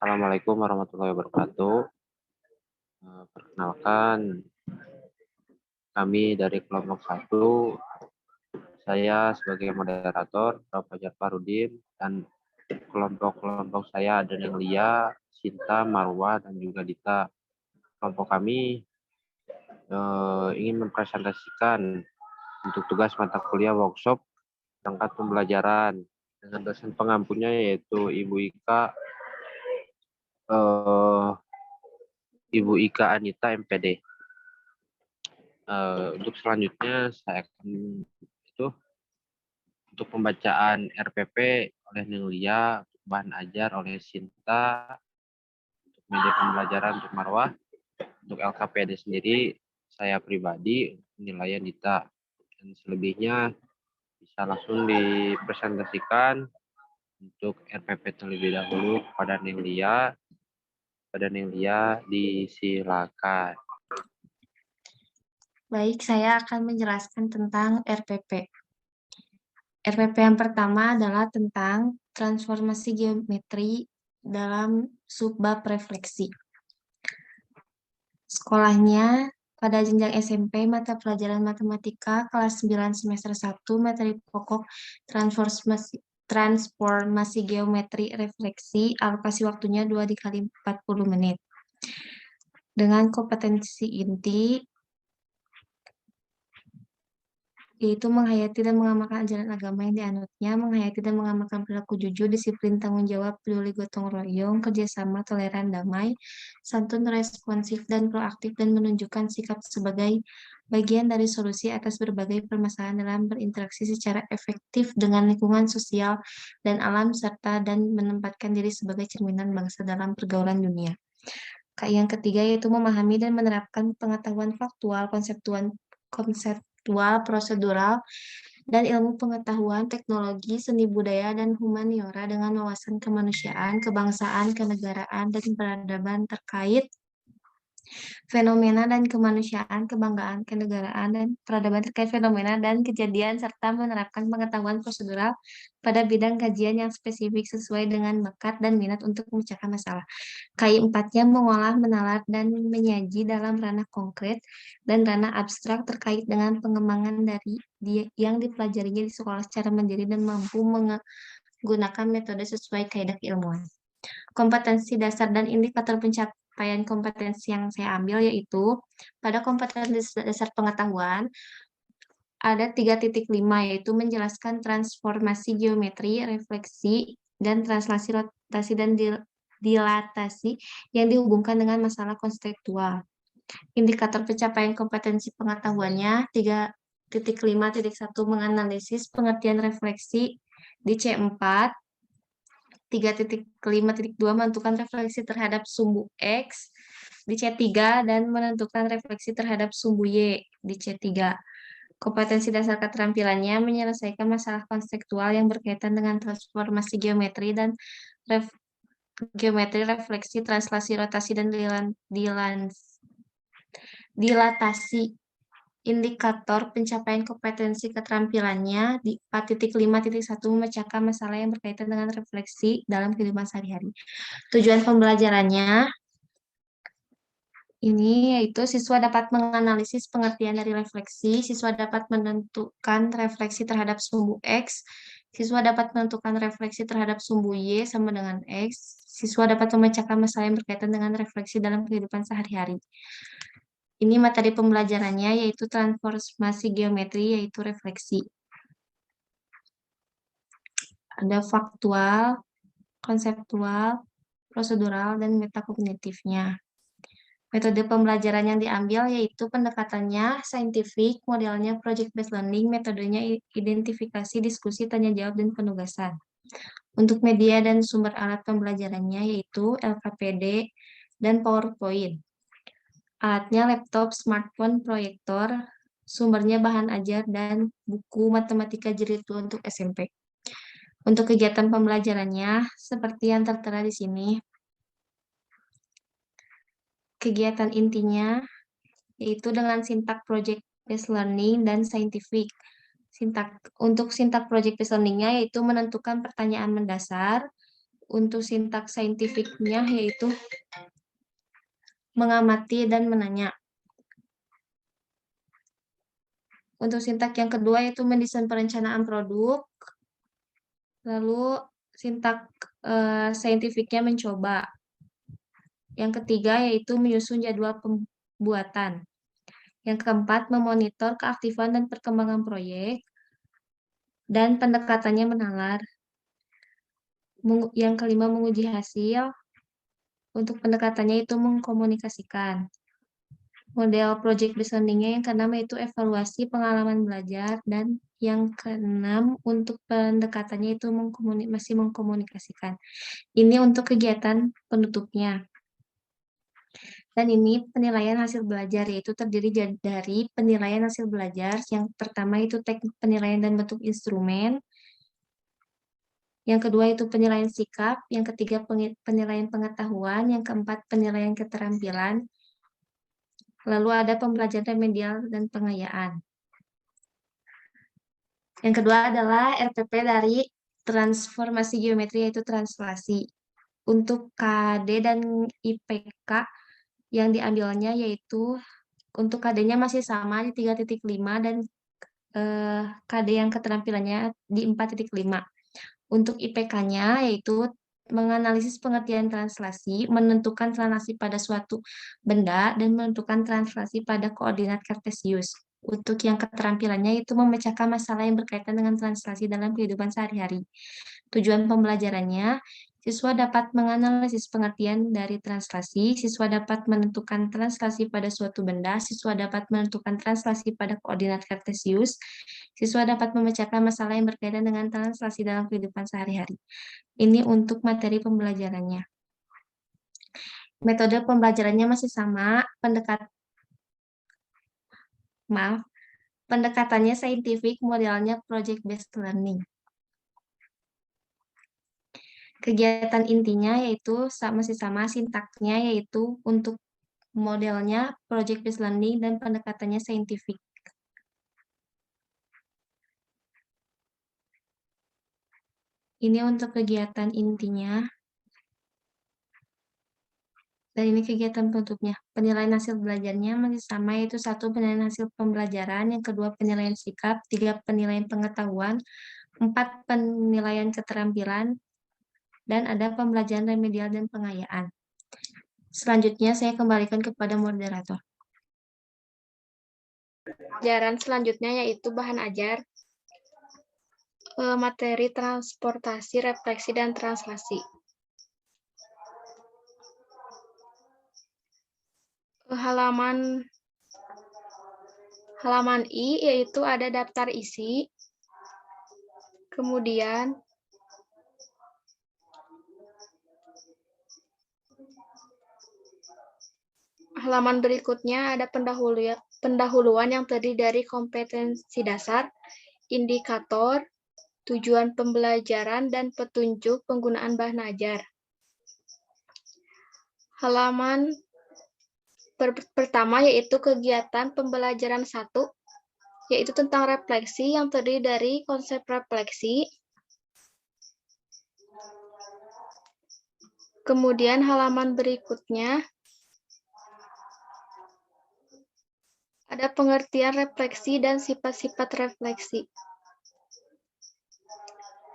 Assalamualaikum warahmatullahi wabarakatuh. Perkenalkan, kami dari kelompok 1, saya sebagai moderator, Prof. Fajar Farudin, dan kelompok-kelompok saya ada yang Lia, Sinta, Marwa, dan juga Dita. Kelompok kami ingin mempresentasikan untuk tugas mata kuliah workshop perangkat pembelajaran dengan dosen pengampunya yaitu eh, Ibu Ika Anita MPD. Untuk selanjutnya saya akan itu untuk pembacaan RPP oleh Nelia, untuk bahan ajar oleh Sinta, untuk media pembelajaran untuk Marwah, untuk LKPD sendiri saya pribadi penilaian Dita, dan selebihnya bisa langsung dipresentasikan untuk RPP terlebih dahulu kepada Nelia. Pada Nelia disilakan. Baik, saya akan menjelaskan tentang RPP. RPP yang pertama adalah tentang transformasi geometri dalam subbab refleksi. Sekolahnya pada jenjang SMP, mata pelajaran matematika kelas 9 semester 1, materi pokok transformasi geometri refleksi, alokasi waktunya 2 dikali 40 menit. Dengan kompetensi inti, yaitu menghayati dan mengamalkan ajaran agama yang dianutnya, menghayati dan mengamalkan perilaku jujur, disiplin, tanggung jawab, peduli, gotong royong, kerjasama, toleran, damai, santun, responsif, dan proaktif, dan menunjukkan sikap sebagai bagian dari solusi atas berbagai permasalahan dalam berinteraksi secara efektif dengan lingkungan sosial dan alam, serta dan menempatkan diri sebagai cerminan bangsa dalam pergaulan dunia. Yang ketiga yaitu memahami dan menerapkan pengetahuan faktual, konseptual, prosedural, dan ilmu pengetahuan, teknologi, seni budaya, dan humaniora dengan wawasan kemanusiaan, kebangsaan, kenegaraan, dan peradaban terkait fenomena dan kemanusiaan, kebanggaan, kenegaraan, dan peradaban terkait fenomena dan kejadian, serta menerapkan pengetahuan prosedural pada bidang kajian yang spesifik sesuai dengan bakat dan minat untuk memecahkan masalah. Keempatnya mengolah, menalar, dan menyaji dalam ranah konkret dan ranah abstrak terkait dengan pengembangan dari yang dipelajarinya di sekolah secara mandiri dan mampu menggunakan metode sesuai kaidah keilmuan. Kompetensi dasar dan indikator pencapaian kompetensi yang saya ambil yaitu pada kompetensi dasar pengetahuan ada 3.5 yaitu menjelaskan transformasi geometri, refleksi, dan translasi rotasi dan dilatasi yang dihubungkan dengan masalah konseptual. Indikator pencapaian kompetensi pengetahuannya 3.5.1 menganalisis pengertian refleksi di C4, 3.5.2 menentukan refleksi terhadap sumbu X di C3 dan menentukan refleksi terhadap sumbu Y di C3. Kompetensi dasar keterampilannya menyelesaikan masalah konseptual yang berkaitan dengan transformasi geometri dan geometri, refleksi, translasi, rotasi, dan dilatasi. Indikator pencapaian kompetensi keterampilannya di 4.5.1 memecahkan masalah yang berkaitan dengan refleksi dalam kehidupan sehari-hari. Tujuan pembelajarannya ini yaitu siswa dapat menganalisis pengertian dari refleksi, siswa dapat menentukan refleksi terhadap sumbu X, siswa dapat menentukan refleksi terhadap sumbu Y sama dengan X, siswa dapat memecahkan masalah yang berkaitan dengan refleksi dalam kehidupan sehari-hari. Ini materi pembelajarannya yaitu transformasi geometri yaitu refleksi. Ada faktual, konseptual, prosedural, dan metakognitifnya. Metode pembelajaran yang diambil yaitu pendekatannya saintifik, modelnya project-based learning, metodenya identifikasi, diskusi, tanya jawab, dan penugasan. Untuk media dan sumber alat pembelajarannya yaitu LKPD dan PowerPoint. Alatnya laptop, smartphone, proyektor, sumbernya bahan ajar, dan buku matematika jilid 2 untuk SMP. Untuk kegiatan pembelajarannya, seperti yang tertera di sini, kegiatan intinya yaitu dengan sintak project-based learning dan scientific. Untuk sintak project-based learning-nya yaitu menentukan pertanyaan mendasar, untuk sintaks saintifiknya yaitu mengamati dan menanya. Untuk sintaks yang kedua yaitu mendesain perencanaan produk. Lalu sintaks saintifiknya mencoba. Yang ketiga yaitu menyusun jadwal pembuatan. Yang keempat memonitor keaktifan dan perkembangan proyek. Dan pendekatannya menalar. Yang kelima menguji hasil. Untuk pendekatannya itu mengkomunikasikan. Model project based learning-nya yang keenam yaitu evaluasi pengalaman belajar, dan yang keenam untuk pendekatannya itu masih mengkomunikasikan. Ini untuk kegiatan penutupnya. Dan ini penilaian hasil belajar, yaitu terdiri dari penilaian hasil belajar. Yang pertama itu teknik penilaian dan bentuk instrumen. Yang kedua itu penilaian sikap. Yang ketiga penilaian pengetahuan. Yang keempat penilaian keterampilan. Lalu ada pembelajaran remedial dan pengayaan. Yang kedua adalah RPP dari transformasi geometri, yaitu translasi. Untuk KD dan IPK yang diambilnya yaitu untuk KD-nya masih sama di 3.5 dan KD yang keterampilannya di 4.5. Untuk IPK-nya yaitu menganalisis pengertian translasi, menentukan translasi pada suatu benda, dan menentukan translasi pada koordinat kartesius. Untuk yang keterampilannya itu memecahkan masalah yang berkaitan dengan translasi dalam kehidupan sehari-hari. Tujuan pembelajarannya, siswa dapat menganalisis pengertian dari translasi, siswa dapat menentukan translasi pada suatu benda, siswa dapat menentukan translasi pada koordinat kartesius, siswa dapat memecahkan masalah yang berkaitan dengan translasi dalam kehidupan sehari-hari. Ini untuk materi pembelajarannya. Metode pembelajarannya masih sama, pendekatannya saintifik, modelnya project based learning. Kegiatan intinya yaitu masih sama, sintaksnya yaitu untuk modelnya project based learning dan pendekatannya saintifik. Ini untuk kegiatan intinya. Dan ini kegiatan penutupnya. Penilaian hasil belajarnya masih sama, yaitu 1 penilaian hasil pembelajaran, yang kedua penilaian sikap, 3 penilaian pengetahuan, 4 penilaian keterampilan, dan ada pembelajaran remedial dan pengayaan. Selanjutnya saya kembalikan kepada moderator. Pelajaran selanjutnya yaitu bahan ajar, materi transportasi, refleksi, dan translasi. Halaman I yaitu ada daftar isi, kemudian halaman berikutnya ada pendahuluan yang terdiri dari kompetensi dasar, indikator, tujuan pembelajaran, dan petunjuk penggunaan bahan ajar. Halaman pertama yaitu kegiatan pembelajaran 1, yaitu tentang refleksi yang terdiri dari konsep refleksi. Kemudian halaman berikutnya ada pengertian refleksi dan sifat-sifat refleksi.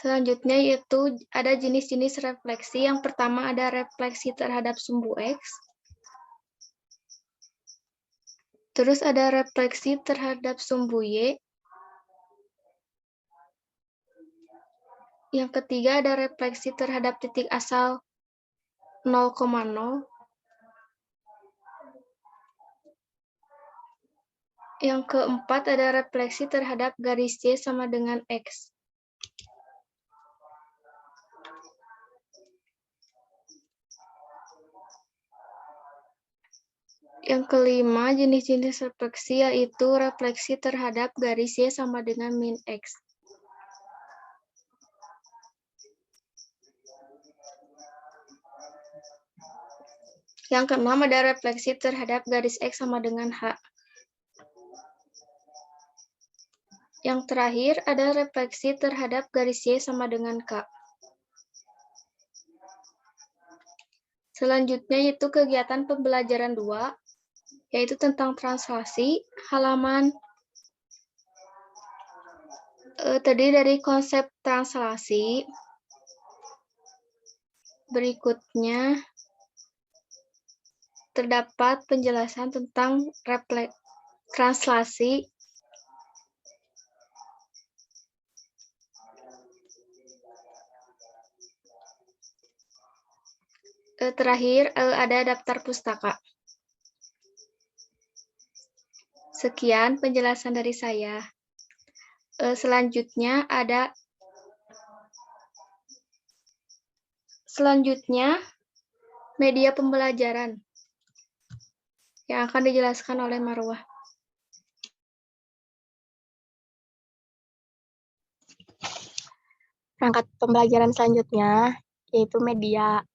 Selanjutnya yaitu ada jenis-jenis refleksi. Yang pertama ada refleksi terhadap sumbu X. Terus ada refleksi terhadap sumbu Y. Yang ketiga ada refleksi terhadap titik asal 0,0. Yang keempat ada refleksi terhadap garis Y sama dengan X. Yang kelima, jenis-jenis refleksi yaitu refleksi terhadap garis Y sama dengan min X. Yang keenam ada refleksi terhadap garis X sama dengan H. Yang terakhir ada refleksi terhadap garis Y sama dengan K. Selanjutnya yaitu kegiatan pembelajaran 2, yaitu tentang translasi, halaman terdiri dari konsep translasi. Berikutnya terdapat penjelasan tentang translasi. Terakhir ada daftar pustaka. Sekian penjelasan dari saya. Selanjutnya media pembelajaran yang akan dijelaskan oleh Marwah. Perangkat pembelajaran selanjutnya yaitu media.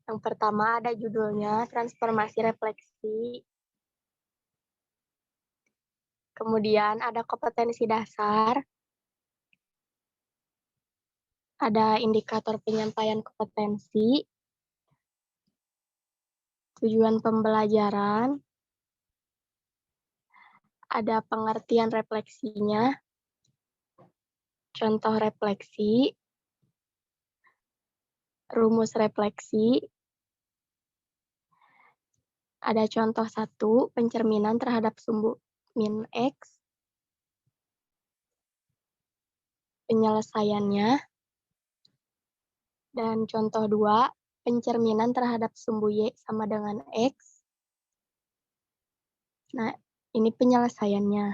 Yang pertama ada judulnya transformasi refleksi. Kemudian ada kompetensi dasar. Ada indikator penyampaian kompetensi. Tujuan pembelajaran. Ada pengertian refleksinya. Contoh refleksi. Rumus refleksi. Ada contoh 1, pencerminan terhadap sumbu min X. Penyelesaiannya. Dan contoh 2, pencerminan terhadap sumbu Y sama dengan X. Nah, ini penyelesaiannya.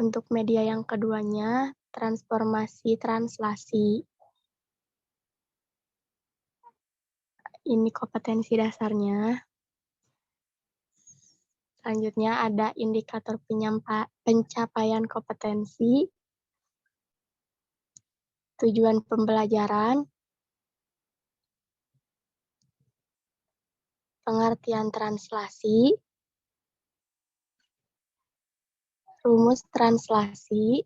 Untuk media yang keduanya, transformasi translasi. Ini kompetensi dasarnya. Selanjutnya ada indikator pencapaian kompetensi. Tujuan pembelajaran. Pengertian translasi. Rumus translasi.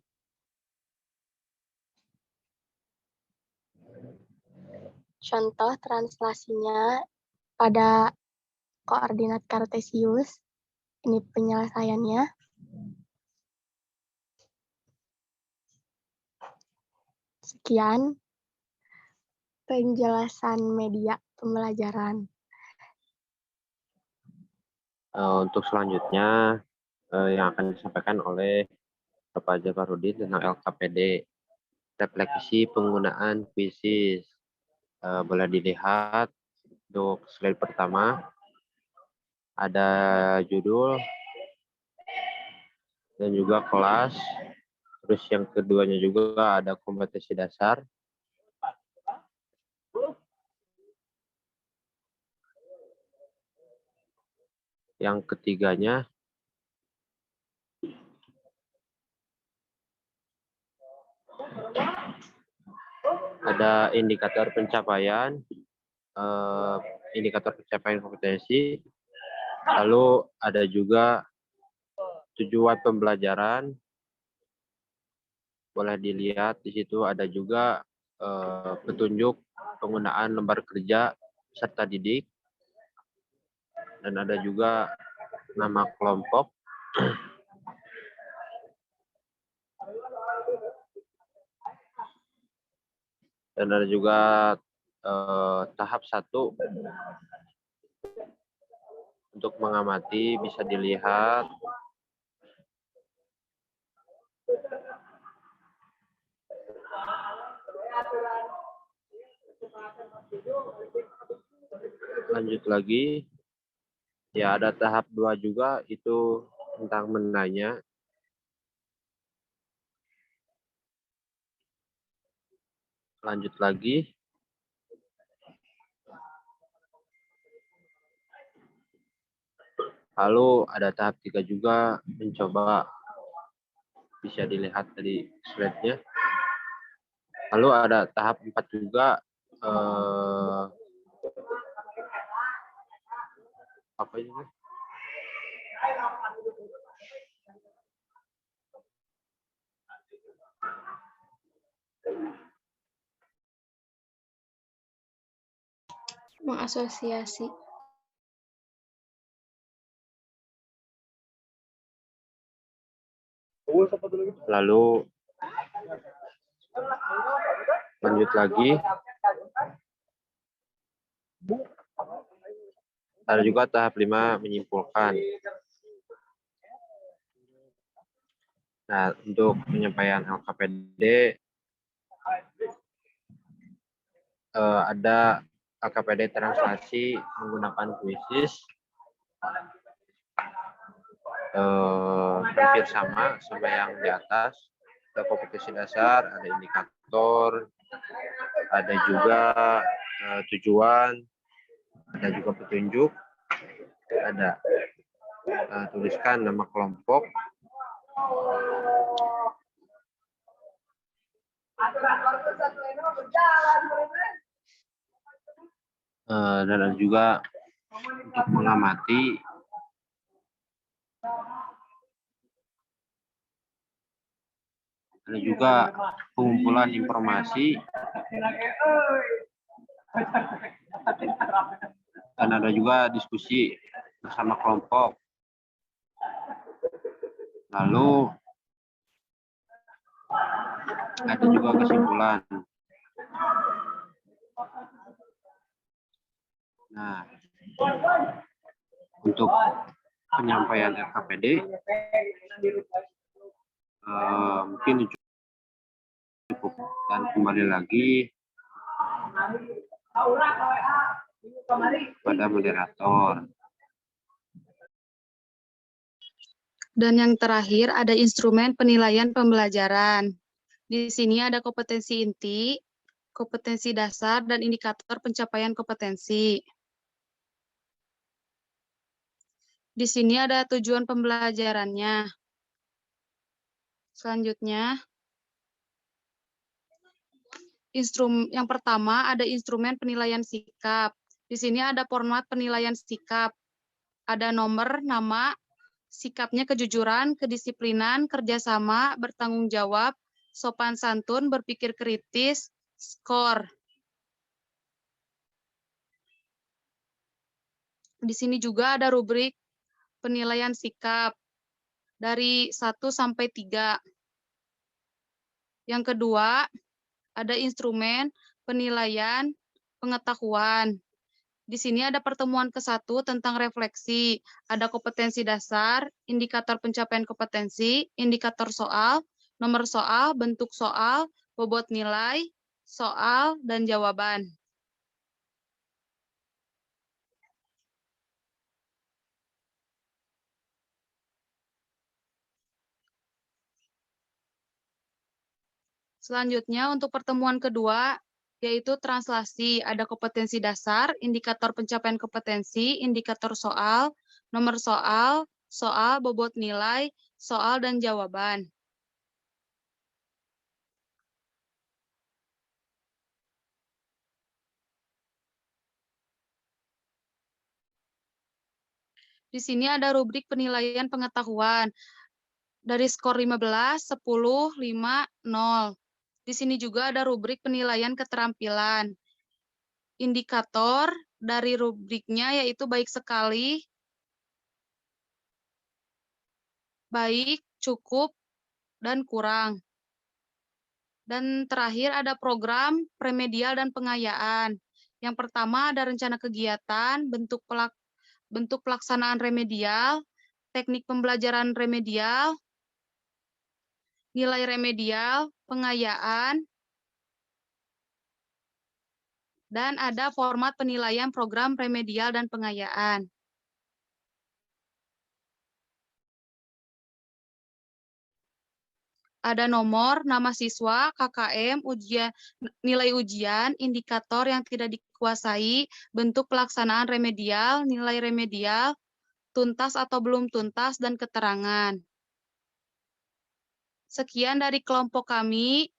Contoh translasinya pada koordinat kartesius. Ini penyelesaiannya. Sekian penjelasan media pembelajaran. Untuk selanjutnya yang akan disampaikan oleh Bapak Jafarudin tentang LKPD, refleksi penggunaan kuisis. Boleh dilihat untuk slide pertama ada judul dan juga kelas. Terus yang keduanya juga ada kompetensi dasar. Yang ketiganya ada indikator pencapaian kompetensi. Lalu ada juga tujuan pembelajaran. Boleh dilihat di situ ada juga petunjuk penggunaan lembar kerja peserta didik. Dan ada juga nama kelompok. Dan ada juga tahap 1 untuk mengamati, bisa dilihat lanjut lagi. Ya, ada tahap 2 juga, itu tentang menanya. Lanjut lagi. Lalu ada tahap 3 juga, mencoba. Bisa dilihat dari slide-nya. Lalu ada tahap 4 juga, apa ini? mengasosiasi. Lalu lanjut lagi. Ada juga tahap 5 menyimpulkan. Nah, untuk penyampaian LKPD ada LKPD translasi menggunakan kuisis, hampir sama yang di atas. Ada kompetensi dasar, ada indikator, ada juga tujuan, ada juga petunjuk, ada tuliskan nama kelompok, dan ada juga untuk mengamati, ada juga pengumpulan informasi, dan ada juga diskusi bersama kelompok. Lalu ada juga kesimpulan. Nah, untuk penyampaian LKPD mungkin cukup, dan kembali lagi pada moderator. Dan yang terakhir ada instrumen penilaian pembelajaran. Di sini ada kompetensi inti, kompetensi dasar, dan indikator pencapaian kompetensi. Di sini ada tujuan pembelajarannya. Selanjutnya, yang pertama ada instrumen penilaian sikap. Di sini ada format penilaian sikap. Ada nomor, nama, sikapnya kejujuran, kedisiplinan, kerjasama, bertanggung jawab, sopan santun, berpikir kritis, skor. Di sini juga ada rubrik penilaian sikap dari 1 sampai 3. Yang kedua, ada instrumen penilaian pengetahuan. Di sini ada pertemuan ke-1 tentang refleksi, ada kompetensi dasar, indikator pencapaian kompetensi, indikator soal, nomor soal, bentuk soal, bobot nilai, soal, dan jawaban. Selanjutnya untuk pertemuan kedua, yaitu translasi. Ada kompetensi dasar, indikator pencapaian kompetensi, indikator soal, nomor soal, soal, bobot nilai, soal, dan jawaban. Di sini ada rubrik penilaian pengetahuan. Dari skor 15, 10, 5, 0. Di sini juga ada rubrik penilaian keterampilan. Indikator dari rubriknya yaitu baik sekali, baik, cukup, dan kurang. Dan terakhir ada program, premedial, dan pengayaan. Yang pertama ada rencana kegiatan, bentuk pelaksanaan remedial, teknik pembelajaran remedial, nilai remedial, pengayaan, dan ada format penilaian program remedial dan pengayaan. Ada nomor, nama siswa, KKM, nilai ujian, indikator yang tidak dikuasai, bentuk pelaksanaan remedial, nilai remedial, tuntas atau belum tuntas, dan keterangan. Sekian dari kelompok kami.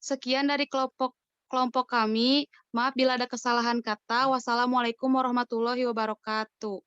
Sekian dari kelompok kami. Maaf bila ada kesalahan kata. Wassalamualaikum warahmatullahi wabarakatuh.